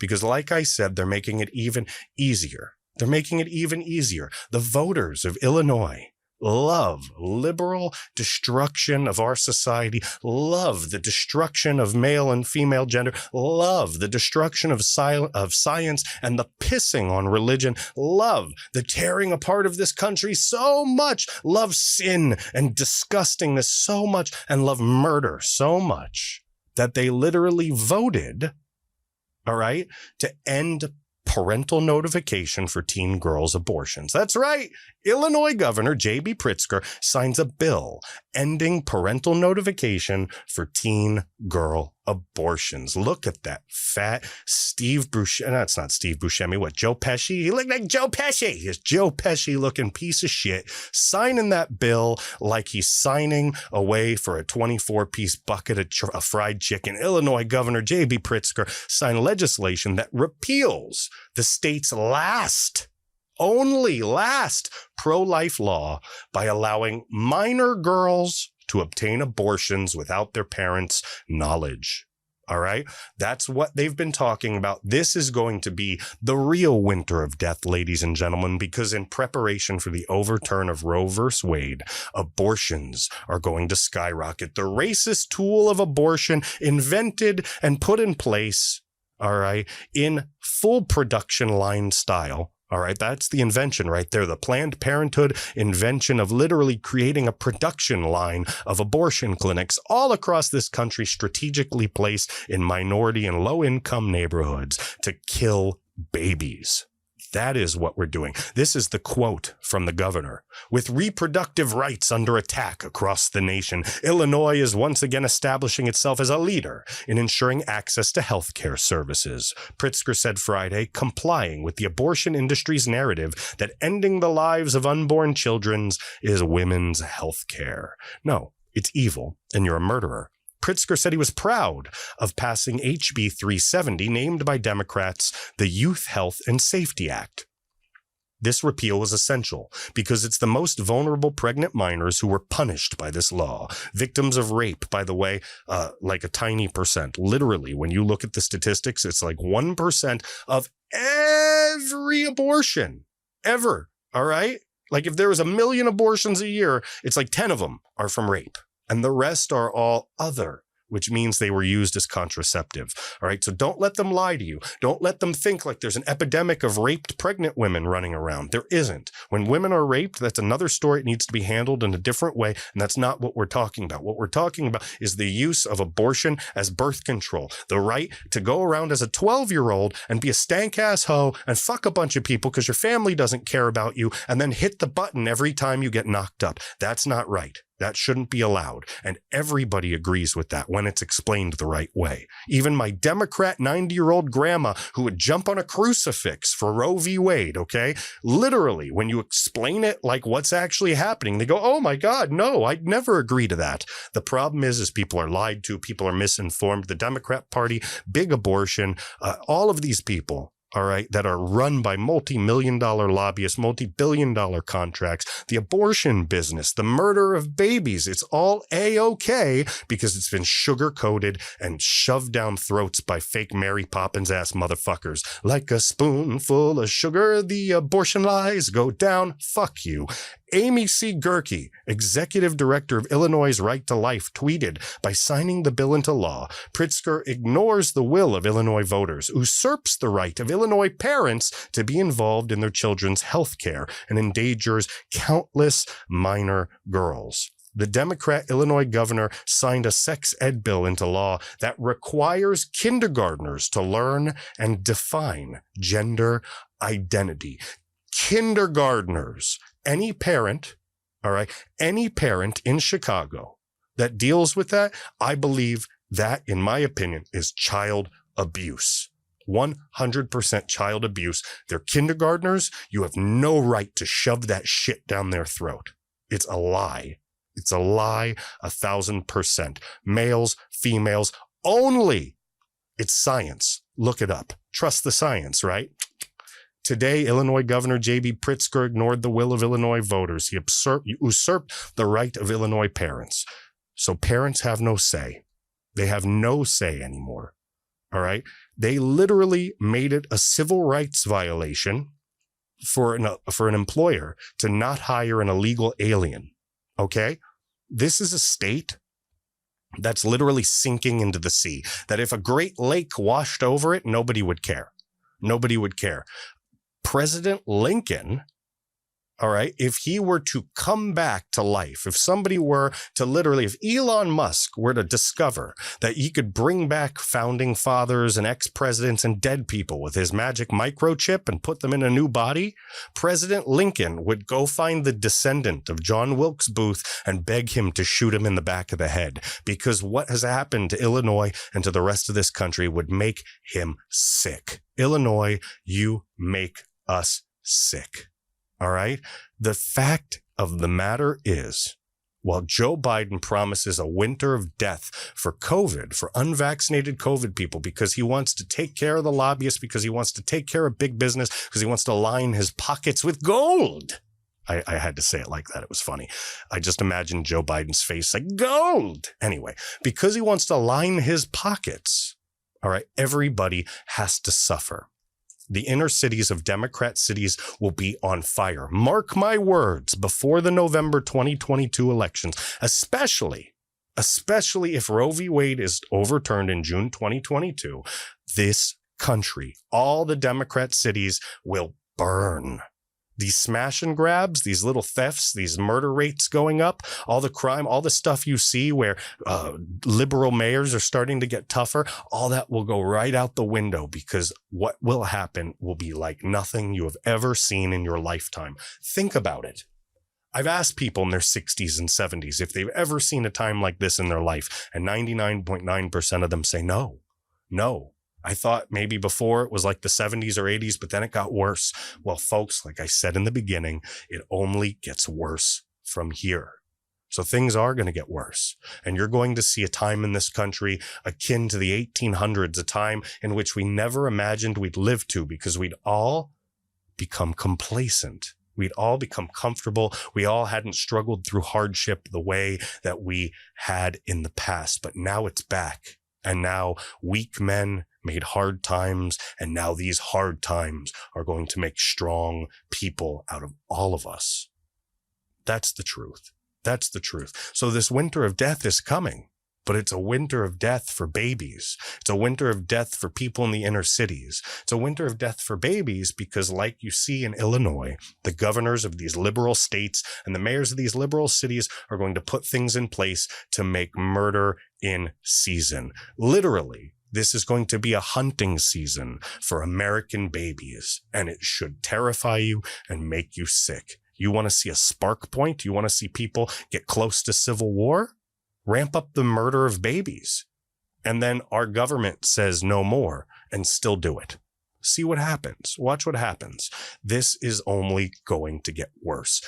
because like I said, they're making it even easier. They're making it even easier. The voters of Illinois love liberal destruction of our society, love the destruction of male and female gender, love the destruction of science and the pissing on religion, love the tearing apart of this country so much, love sin and disgustingness so much, and love murder so much that they literally voted, all right, to end parental notification for teen girls' abortions. That's right. Illinois Governor JB Pritzker signs a bill ending parental notification for teen girl abortions. Look at that fat Steve Buscemi. That's not Steve Buscemi. What, Joe Pesci? He looked like Joe Pesci. He's Joe Pesci looking piece of shit signing that bill like he's signing away for a 24-piece bucket of fried chicken. Illinois Governor JB Pritzker signed legislation that repeals the state's only last pro-life law by allowing minor girls to obtain abortions without their parents' knowledge. All right. That's what they've been talking about. This is going to be the real winter of death, ladies and gentlemen, because in preparation for the overturn of Roe versus Wade, abortions are going to skyrocket. The racist tool of abortion invented and put in place, all right, in full production line style. All right, that's the invention right there. The Planned Parenthood invention of literally creating a production line of abortion clinics all across this country, strategically placed in minority and low-income neighborhoods to kill babies. That is what we're doing. This is the quote from the governor. With reproductive rights under attack across the nation, Illinois is once again establishing itself as a leader in ensuring access to health care services. Pritzker said Friday, complying with the abortion industry's narrative that ending the lives of unborn children is women's health care. No, it's evil, and you're a murderer. Pritzker said he was proud of passing HB 370, named by Democrats the Youth Health and Safety Act. This repeal was essential because it's the most vulnerable pregnant minors who were punished by this law. Victims of rape, by the way, like a tiny percent. Literally, when you look at the statistics, it's like 1% of every abortion ever. All right? Like if there was 1 million abortions a year, it's like 10 of them are from rape. And the rest are all other, which means they were used as contraceptive. All right. So don't let them lie to you. Don't let them think like there's an epidemic of raped pregnant women running around. There isn't. When women are raped, that's another story. It needs to be handled in a different way. And that's not what we're talking about. What we're talking about is the use of abortion as birth control. The right to go around as a 12-year-old and be a stank ass hoe and fuck a bunch of people because your family doesn't care about you and then hit the button every time you get knocked up. That's not right. That shouldn't be allowed. And everybody agrees with that when it's explained the right way. Even my Democrat 90-year-old grandma who would jump on a crucifix for Roe v. Wade, okay? Literally, when you explain it like what's actually happening, they go, oh my God, no, I'd never agree to that. The problem is people are lied to, people are misinformed. The Democrat Party, big abortion, all of these people, all right, that are run by multi-million-dollar lobbyists, multi-billion-dollar contracts, the abortion business, the murder of babies. It's all A-OK because it's been sugar-coated and shoved down throats by fake Mary Poppins-ass motherfuckers. Like a spoonful of sugar, the abortion lies go down. Fuck you. Amy C. Gerke, executive director of Illinois' Right to Life, tweeted, by signing the bill into law, Pritzker ignores the will of Illinois voters, usurps the right of Illinois parents to be involved in their children's health care, and endangers countless minor girls. The Democrat Illinois governor signed a sex ed bill into law that requires kindergartners to learn and define gender identity. Kindergartners. Any parent, all right, any parent in Chicago that deals with that, I believe that, in my opinion, is child abuse. 100% child abuse. They're kindergartners. You have no right to shove that shit down their throat. It's a lie. It's a lie 1,000%. Males, females, only. It's science. Look it up. Trust the science, right? Today, Illinois Governor JB Pritzker ignored the will of Illinois voters. He usurped the right of Illinois parents. So parents have no say. They have no say anymore. All right? They literally made it a civil rights violation for an employer to not hire an illegal alien. Okay? This is a state that's literally sinking into the sea, that if a Great Lake washed over it, nobody would care. Nobody would care. President Lincoln, all right, if he were to come back to life, if somebody were to literally, if Elon Musk were to discover that he could bring back founding fathers and ex-presidents and dead people with his magic microchip and put them in a new body, President Lincoln would go find the descendant of John Wilkes Booth and beg him to shoot him in the back of the head, because what has happened to Illinois and to the rest of this country would make him sick. Illinois, you make us sick. All right. The fact of the matter is, while Joe Biden promises a winter of death for COVID, for unvaccinated COVID people, because he wants to take care of the lobbyists, because he wants to take care of big business, because he wants to line his pockets with gold. I had to say it like that. It was funny. I just imagined Joe Biden's face like gold. Anyway, because he wants to line his pockets. All right. Everybody has to suffer. The inner cities of Democrat cities will be on fire. Mark my words, before the November 2022 elections, especially if Roe v. Wade is overturned in June 2022, this country, all the Democrat cities will burn. These smash and grabs, these little thefts, these murder rates going up, all the crime, all the stuff you see where liberal mayors are starting to get tougher, all that will go right out the window, because what will happen will be like nothing you have ever seen in your lifetime. Think about it. I've asked people in their 60s and 70s if they've ever seen a time like this in their life, and 99.9% of them say no. I thought maybe before it was like the 70s or 80s, but then it got worse. Well, folks, like I said in the beginning, it only gets worse from here. So things are going to get worse. And you're going to see a time in this country akin to the 1800s, a time in which we never imagined we'd live to, because we'd all become complacent. We'd all become comfortable. We all hadn't struggled through hardship the way that we had in the past. But now it's back. And now weak men made hard times, and now these hard times are going to make strong people out of all of us. That's the truth. That's the truth. So this winter of death is coming, but it's a winter of death for babies. It's a winter of death for people in the inner cities. It's a winter of death for babies because, like you see in Illinois, the governors of these liberal states and the mayors of these liberal cities are going to put things in place to make murder in season. Literally, this is going to be a hunting season for American babies, and it should terrify you and make you sick. You want to see a spark point? You want to see people get close to civil war? Ramp up the murder of babies. And then our government says no more and still do it. See what happens. Watch what happens. This is only going to get worse.